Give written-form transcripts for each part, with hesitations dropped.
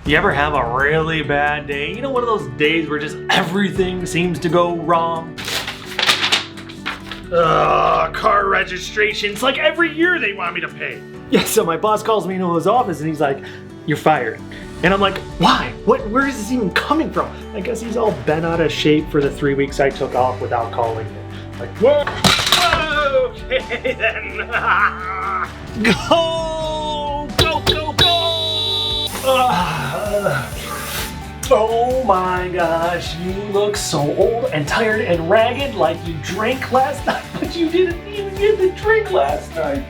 You ever have a really bad day? You know, one of those days where just everything seems to go wrong? Car registration. It's like every year they want me to pay. Yeah, so my boss calls me into his office and he's like, "You're fired." And I'm like, "Why? Where is this even coming from?" I guess he's all bent out of shape for the 3 weeks I took off without calling me. Like, whoa! Okay then. Go! Go, go, go! Oh my gosh, you look so old and tired and ragged, like you drank last night, but you didn't even get to drink last night.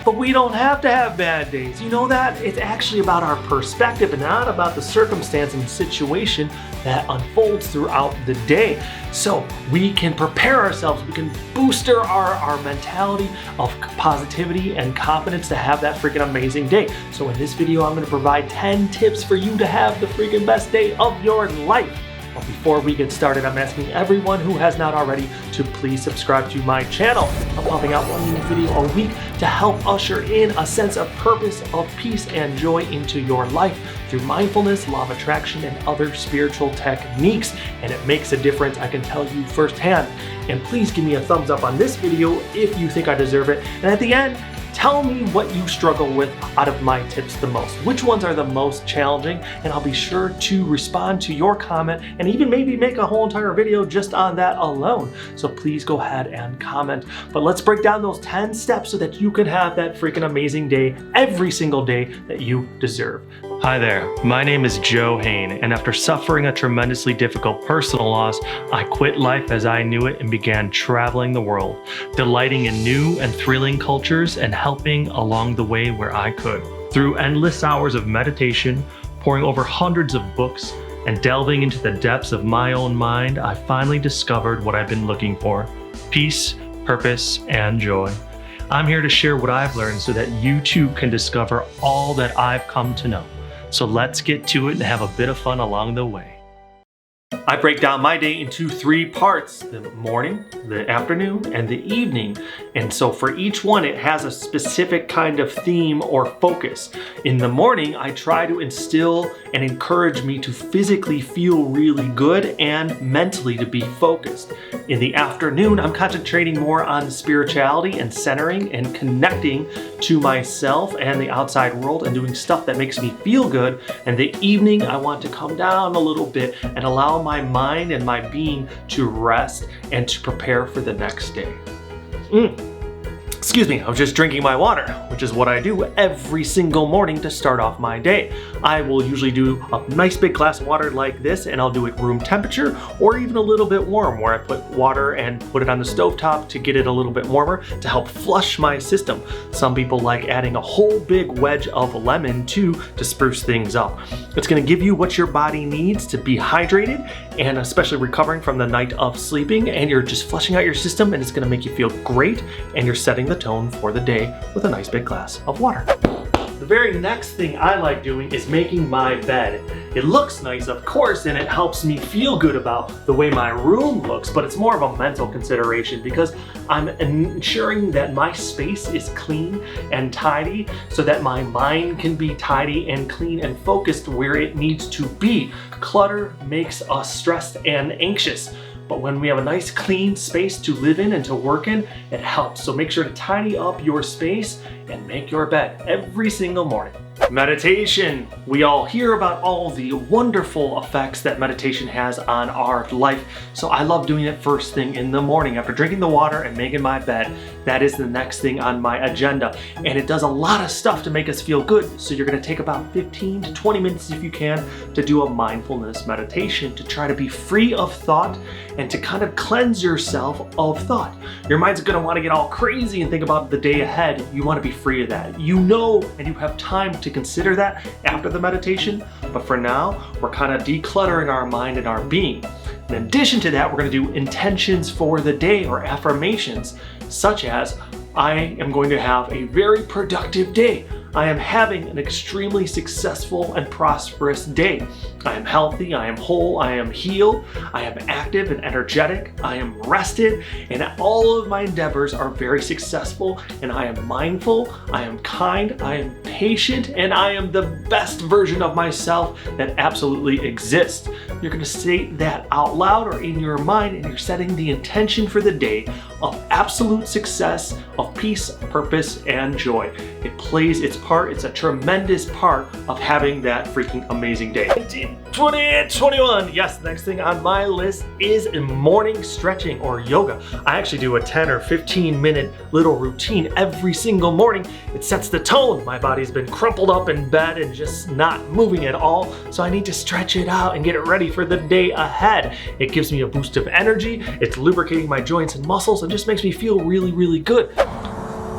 But we don't have to have bad days. You know that? It's actually about our perspective and not about the circumstance and situation that unfolds throughout the day. So we can prepare ourselves, we can booster our mentality of positivity and confidence to have that freaking amazing day. So in this video, I'm gonna provide 10 tips for you to have the freaking best day of your life. But before we get started, I'm asking everyone who has not already to please subscribe to my channel. I'm pumping out one new video a week to help usher in a sense of purpose, of peace, and joy into your life through mindfulness, law of attraction, and other spiritual techniques. And it makes a difference, I can tell you firsthand. And please give me a thumbs up on this video if you think I deserve it. And at the end, tell me what you struggle with out of my tips the most. Which ones are the most challenging? And I'll be sure to respond to your comment and even maybe make a whole entire video just on that alone. So please go ahead and comment. But let's break down those 10 steps so that you can have that freaking amazing day every single day that you deserve. Hi there, my name is JhN, and after suffering a tremendously difficult personal loss, I quit life as I knew it and began traveling the world, delighting in new and thrilling cultures and helping along the way where I could. Through endless hours of meditation, poring over hundreds of books, and delving into the depths of my own mind, I finally discovered what I've been looking for: peace, purpose, and joy. I'm here to share what I've learned so that you too can discover all that I've come to know. So let's get to it and have a bit of fun along the way. I break down my day into 3 parts: the morning, the afternoon, and the evening. And so for each one, it has a specific kind of theme or focus. In the morning, I try to instill and encourage me to physically feel really good and mentally to be focused. In the afternoon, I'm concentrating more on spirituality and centering and connecting to myself and the outside world and doing stuff that makes me feel good. And the evening, I want to come down a little bit and allow my mind and my being to rest and to prepare for the next day. Excuse me, I was just drinking my water, which is what I do every single morning to start off my day. I will usually do a nice big glass of water like this, and I'll do it room temperature or even a little bit warm, where I put water and put it on the stovetop to get it a little bit warmer to help flush my system. Some people like adding a whole big wedge of lemon too to spruce things up. It's gonna give you what your body needs to be hydrated and especially recovering from the night of sleeping, and you're just flushing out your system, and it's gonna make you feel great, and you're setting the tone for the day with a nice big glass of water. The very next thing I like doing is making my bed. It looks nice, of course, and it helps me feel good about the way my room looks, but it's more of a mental consideration because I'm ensuring that my space is clean and tidy so that my mind can be tidy and clean and focused where it needs to be. Clutter makes us stressed and anxious. But when we have a nice clean space to live in and to work in, it helps. So make sure to tidy up your space and make your bed every single morning. Meditation. We all hear about all the wonderful effects that meditation has on our life. So I love doing it first thing in the morning after drinking the water and making my bed. That is the next thing on my agenda. And it does a lot of stuff to make us feel good. So you're gonna take about 15 to 20 minutes if you can to do a mindfulness meditation to try to be free of thought and to kind of cleanse yourself of thought. Your mind's gonna wanna get all crazy and think about the day ahead. You wanna be free of that. You know, and you have time to consider that after the meditation, but for now, we're kind of decluttering our mind and our being. In addition to that, we're going to do intentions for the day or affirmations, such as, I am going to have a very productive day. I am having an extremely successful and prosperous day. I am healthy, I am whole, I am healed, I am active and energetic, I am rested, and all of my endeavors are very successful, and I am mindful, I am kind, I am patient, and I am the best version of myself that absolutely exists. You're going to state that out loud or in your mind, and you're setting the intention for the day of absolute success, of peace, purpose, and joy. It plays its part. It's a tremendous part of having that freaking amazing day. 2021. Yes, the next thing on my list is morning stretching or yoga. I actually do a 10 or 15 minute little routine every single morning. It sets the tone. My body's been crumpled up in bed and just not moving at all, so I need to stretch it out and get it ready for the day ahead. It gives me a boost of energy. It's lubricating my joints and muscles and just makes me feel really, really good.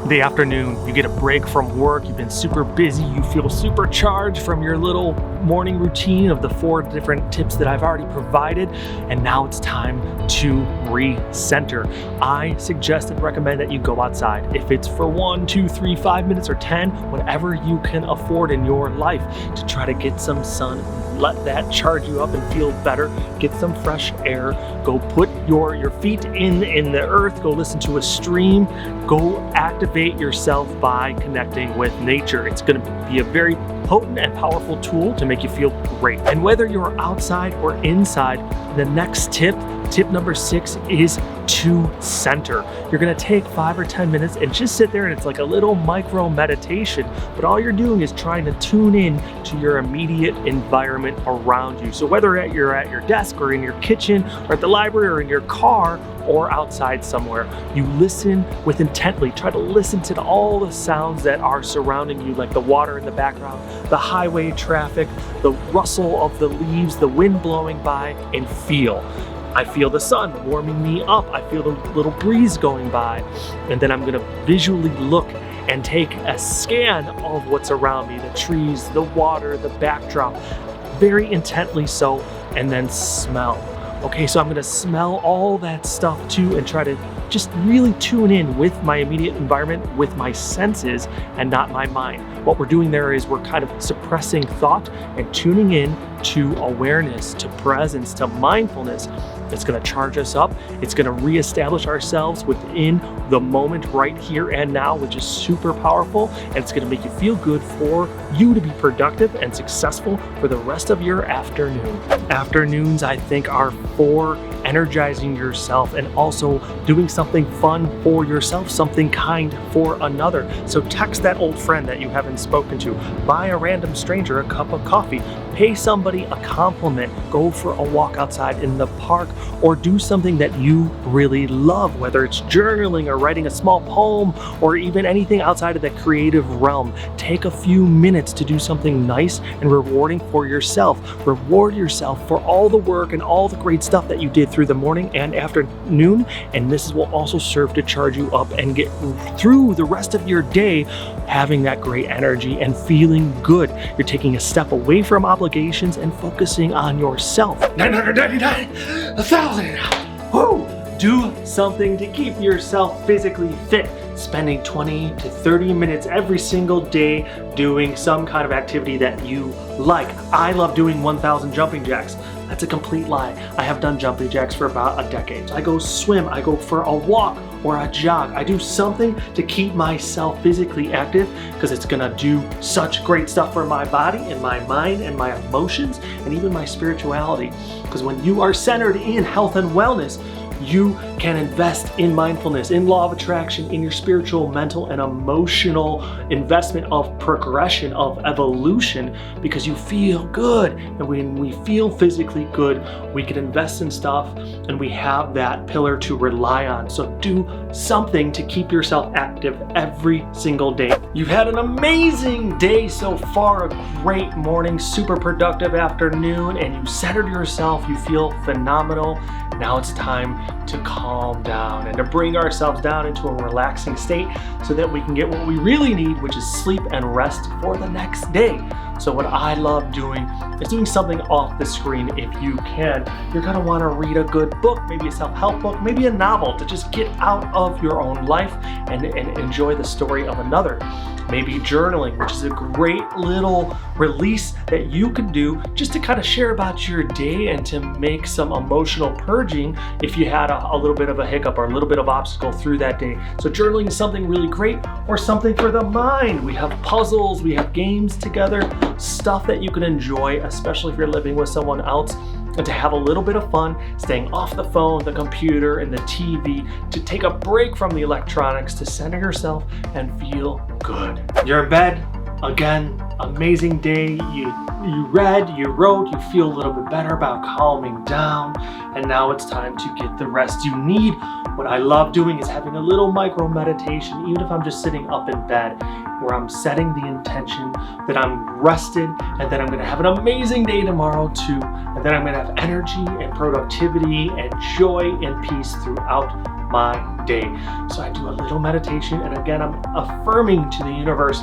The afternoon, you get a break from work, you've been super busy, you feel supercharged from your little morning routine of the 4 different tips that I've already provided, and now it's time to recenter. I suggest and recommend that you go outside. If it's for 1, 2, 3, 5 minutes or 10, whatever you can afford in your life, to try to get some sun, let that charge you up and feel better, get some fresh air, go put your feet in the earth, go listen to a stream, go activate yourself by connecting with nature. It's going to be a very potent and powerful tool to make you feel great. And whether you're outside or inside, the next tip number 6 is to center. You're gonna take 5 or 10 minutes and just sit there, and it's like a little micro meditation, but all you're doing is trying to tune in to your immediate environment around you. So whether you're at your desk or in your kitchen or at the library or in your car or outside somewhere, you listen with intently. Try to listen to all the sounds that are surrounding you, like the water in the background, the highway traffic, the rustle of the leaves, the wind blowing by, and feel. I feel the sun warming me up. I feel the little breeze going by. And then I'm gonna visually look and take a scan of what's around me, the trees, the water, the backdrop, very intently so, and then smell. Okay, so I'm gonna smell all that stuff too and try to just really tune in with my immediate environment, with my senses and not my mind. What we're doing there is we're kind of suppressing thought and tuning in to awareness, to presence, to mindfulness. It's going to charge us up. It's going to reestablish ourselves within the moment right here and now, which is super powerful. And it's going to make you feel good for you to be productive and successful for the rest of your afternoon. Afternoons, I think, are for energizing yourself and also doing something fun for yourself, something kind for another. So text that old friend that you haven't spoken to, buy a random stranger a cup of coffee, pay somebody a compliment, go for a walk outside in the park, or do something that you really love, whether it's journaling or writing a small poem or even anything outside of that creative realm. Take a few minutes to do something nice and rewarding for yourself. Reward yourself for all the work and all the great stuff that you did through the morning and afternoon, and this will also serve to charge you up and get through the rest of your day having that great energy and feeling good. You're taking a step away from obligations and focusing on yourself. 999, 1,000. Woo! Do something to keep yourself physically fit. Spending 20 to 30 minutes every single day doing some kind of activity that you like. I love doing 1,000 jumping jacks. That's a complete lie. I have done jumping jacks for about a decade. I go swim, I go for a walk or a jog. I do something to keep myself physically active because it's gonna do such great stuff for my body and my mind and my emotions and even my spirituality. Because when you are centered in health and wellness, you can invest in mindfulness, in law of attraction, in your spiritual, mental, and emotional investment of progression, of evolution, because you feel good. And when we feel physically good, we can invest in stuff and we have that pillar to rely on. So do something to keep yourself active every single day. You've had an amazing day so far, a great morning, super productive afternoon, and you centered yourself, you feel phenomenal. Now it's time to calm down and to bring ourselves down into a relaxing state so that we can get what we really need, which is sleep and rest for the next day. So what I love doing is doing something off the screen if you can. You're gonna wanna read a good book, maybe a self-help book, maybe a novel to just get out of your own life and enjoy the story of another. Maybe journaling, which is a great little release that you can do just to kind of share about your day and to make some emotional purging if you had a little bit of a hiccup or a little bit of obstacle through that day. So journaling is something really great, or something for the mind. We have puzzles, we have games together, stuff that you can enjoy, especially if you're living with someone else. And to have a little bit of fun, staying off the phone, the computer, and the TV, to take a break from the electronics, to center yourself and feel good. You're in bed, again, amazing day. You read, you wrote, you feel a little bit better about calming down, and now it's time to get the rest you need. What I love doing is having a little micro meditation, even if I'm just sitting up in bed, where I'm setting the intention that I'm rested and that I'm gonna have an amazing day tomorrow too, and then I'm gonna have energy and productivity and joy and peace throughout my day. So I do a little meditation, and again, I'm affirming to the universe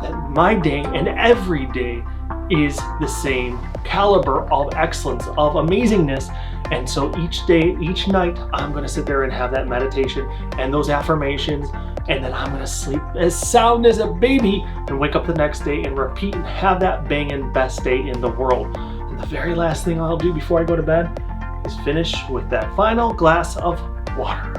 that my day and every day is the same caliber of excellence, of amazingness. And so each day, each night, I'm gonna sit there and have that meditation and those affirmations, and then I'm gonna sleep as sound as a baby and wake up the next day and repeat and have that banging best day in the world. And the very last thing I'll do before I go to bed is finish with that final glass of water.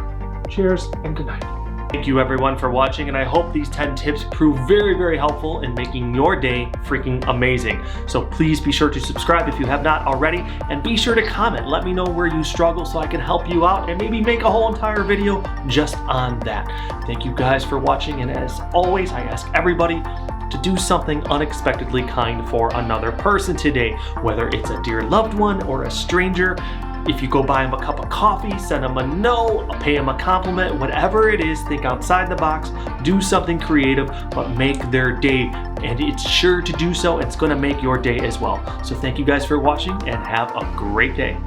Cheers and good night. Thank you everyone for watching, and I hope these 10 tips prove very, very helpful in making your day freaking amazing. So please be sure to subscribe if you have not already, and be sure to comment. Let me know where you struggle so I can help you out and maybe make a whole entire video just on that. Thank you guys for watching, and as always, I ask everybody to do something unexpectedly kind for another person today, whether it's a dear loved one or a stranger. If you go buy them a cup of coffee, send them a note, pay them a compliment, whatever it is, think outside the box, do something creative, but make their day. And it's sure to do so, it's gonna make your day as well. So thank you guys for watching, and have a great day.